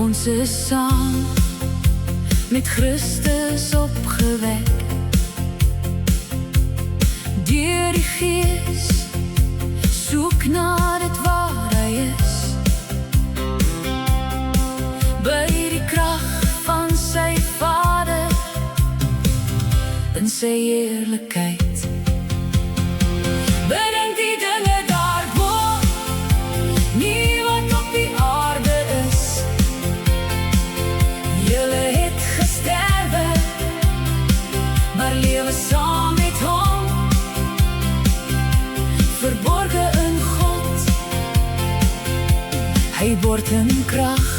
Ons is saam met Christus opgewek. Deur die Gees soek na dit waar hy is, by die krag van sy Vader in sy heerlikheid. Bedink die dinge daarbo, nie wat op die aarde is. Julle het gesterwe, maar lewe saam met hom, verborge in God. Hy word in krag